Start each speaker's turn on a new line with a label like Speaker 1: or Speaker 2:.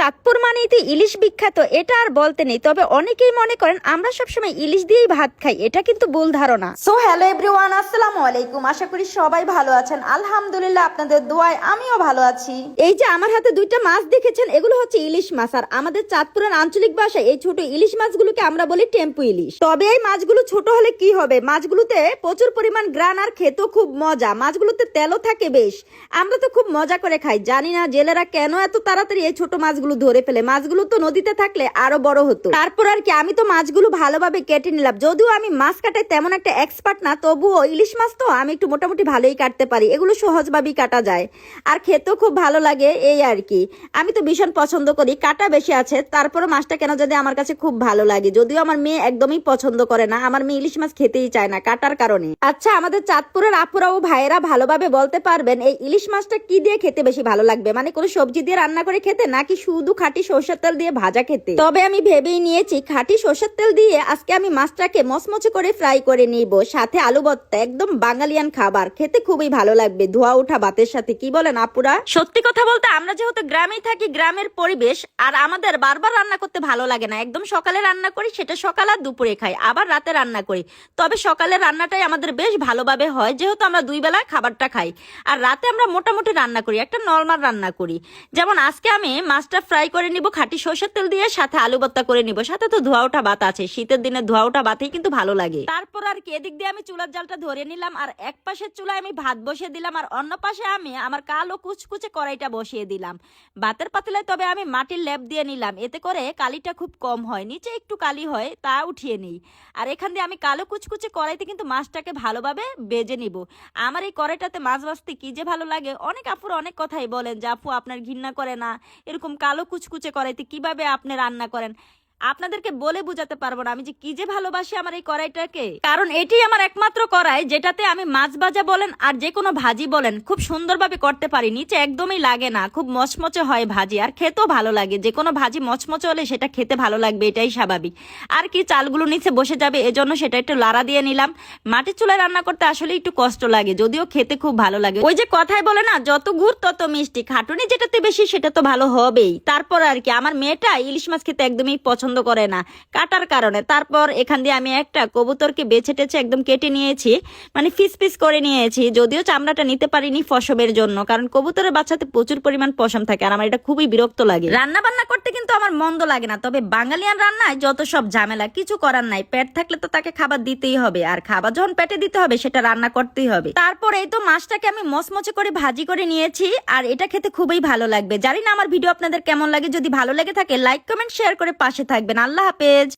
Speaker 1: চাঁদপুর মানেই তো ইলিশ বিখ্যাত, এটা আর বলতে নেই। তবে অনেকেই মনে করেন আমরা সবসময় ইলিশ দিয়েই ভাত খাই, এটা কিন্তু ভুল ধারণা। সো হ্যালো এভরিওয়ান, আসসালামু আলাইকুম। আশা করি সবাই ভালো আছেন। আলহামদুলিল্লাহ, আপনাদের দোয়ায় আমিও ভালো আছি। এই যে আমার হাতে দুইটা মাছ দেখেছেন, এগুলো হচ্ছে ইলিশ মাছ। আর আমাদের চাঁদপুরের আঞ্চলিক ভাষায় এই ছোট ইলিশ মাছগুলোকে আমরা বলি টেম্পু ইলিশ। তবে এই মাছগুলো ছোট হলে কি হবে, মাছগুলোতে প্রচুর পরিমাণ গ্রান আর খেতেও খুব মজা। মাছগুলোতে তেলও থাকে বেশ। আমরা তো খুব মজা করে খাই। জানি না জেলেরা কেন এত তাড়াতাড়ি এই ছোট মাছগুলো ধরে ফেলে। মাছগুলো তো নদীতে থাকলে আরো বড় হতো। তারপর আর কি, আমি তো মাছগুলো ভালোভাবে কেটে নিলাম। যদিও আমি মাছ কাটায় তেমন একটা এক্সপার্ট না, তবুও ইলিশ মাছ তো আমি একটু মোটামুটি ভালোই কাটতে পারি। এগুলো সহজভাবেই কাটা যায় আর খেতেও খুব ভালো লাগে, এই আর কি। আমি তো ভীষণ পছন্দ করি। কাটা বেশি আছে, তারপরে মাছটা কেন যদি আমার কাছে খুব ভালো লাগে। যদিও আমার মেয়ে একদমই পছন্দ করে না, আমার মেয়ে ইলিশ মাছ খেতেই চায় না কাটার কারণে। আচ্ছা, আমাদের চাঁদপুরের আপুরা ও ভাইয়েরা ভালোভাবে বলতে পারবেন এই ইলিশ মাছটা কি দিয়ে খেতে বেশি ভালো লাগবে? মানে কোনো সবজি দিয়ে রান্না করে খেতে, নাকি শুধু খাঁটি সরষের তেল দিয়ে ভাজা খেতে? তবে আমি ভেবেই নিয়েছি খাঁটি সরষের তেল দিয়ে আজকে আমি মাছটাকে মচমচে করে ফ্রাই করে নিব, সাথে আলু ভর্তা। একদম বাঙালিয়ান খাবার, খেতে খুবই ভালো লাগবে ধোয়া ওঠা ভাতের সাথে। কি বলেন আপুরা? সত্যি কথা বলতে আমরা যেহেতু গ্রামেই থাকি, গ্রামের পরিবেশ, আর আমাদের বারবার রান্না করতে ভালো লাগে না। একদম সকালে রান্না করি, সেটা সকাল আর দুপুরে খাই, আবার রাতে রান্না করি। তবে সকালের রান্নাটাই আমাদের বেশ ভালোভাবে হয়, যেহেতু আমরা দুই বেলা খাবারটা খাই। আর রাতে আমরা মোটামুটি রান্না করি, একটা নর্মাল রান্না করি। যেমন আজকে আমি মাছটা ফ্রাই করে নিব খাঁটি সরষের তেল দিয়ে, সাথে আলু ভর্তা করে নিব, সাথে তো ধোয়া ওঠা ভাত আছে। শীতের দিনে ধোয়া ওঠা ভাতই কিন্তু ভালো লাগে। তারপর আর কি, এদিক দিয়ে আমি চুলার জালটা ধরে নিলাম, আর এক পাশের চুলায় আমি ভাত বসিয়ে দিলাম, আর অন্য পাশে আমি আমার কালো কুচকুচে কড়াইটা বসিয়ে দিলাম ভাতের পাতিলায়। তবে আমি মাটির লেপ দিয়ে নিলাম, এতে করে কালিটা খুব কম হয়, নিচে একটু কালি হয়, তা উঠিয়ে নিই। আর এখান দিয়ে আমি কালো কুচকুচে কড়াইতে কিন্তু মাছটাকে ভালোভাবে ভেজে নিব। আমার এই কড়াইটাতে মাছ ভাজতে কি যে ভালো লাগে। অনেক আপুর অনেক কথাই বলেন যে আপু আপনার ঘৃণা করে না, এরকম কালো কুচকুচে কড়াইতে কিভাবে আপনি রান্না করেন। আপনাদেরকে বলে বুঝাতে পারবো না আমি যে কি যে ভালোবাসি আমার এই কড়াইটাকে। কারণ এটি আমার একমাত্র কড়াই যেটাতে আমি মাছ ভাজা বলেন আর যে কোনো ভাজি বলেন খুব সুন্দরভাবে করতে পারি। নিচে একদমই লাগে না, খুব মচমচে হয় ভাজি, আর খেতেও ভালো লাগে। যে কোনো ভাজি মচমচে হলে সেটা খেতে ভালো লাগবে, এটাই স্বাভাবিক। আর কি, চালগুলো নিচে বসে যাবে, এজন্য সেটা একটু লাড়া দিয়ে নিলাম। মাটির চুলায় রান্না করতে আসলে একটু কষ্ট লাগে, যদিও খেতে খুব ভালো লাগে। ওই যে কথাই বলে না, যত গুড় তত মিষ্টি, খাটুনি যেটাতে বেশি সেটা তো ভালো হবেই। তারপর আর কি, আমার মেয়েটা ইলিশ মাছ খেতে একদমই পছন্দ করে না কাটার কারণে। তারপর এখান দিয়ে আমি একটা কবুতরকে বেছে টেছে একদম কেটে নিয়েছি, মানে পিস পিস করে নিয়েছি। যদিও চামড়াটা নিতে পারিনি পশমের জন্য, কারণ কবুতরের বাচ্চাতে প্রচুর পরিমাণ পশম থাকে, আর আমার এটা খুবই বিরক্ত লাগে। রান্না বান্না করতে কিন্তু আমার মন্দ লাগে না, তবে বাঙালিয়ান রান্নায় যত সব ঝামেলা, কিছু করার নাই। পেট থাকলে তো তাকে খাবার দিতেই হবে, আর খাবার যখন পেটে দিতে হবে সেটা রান্না করতেই হবে। তারপর এই তো মাছটাকে আমি মচমচে করে ভাজি করে নিয়েছি, আর এটা খেতে খুবই ভালো লাগবে। জানি না আমার ভিডিও আপনাদের কেমন লাগে। যদি ভালো লেগে থাকে লাইক কমেন্ট শেয়ার করে পাশে থাকবেন। আল্লাহ হাফেজ।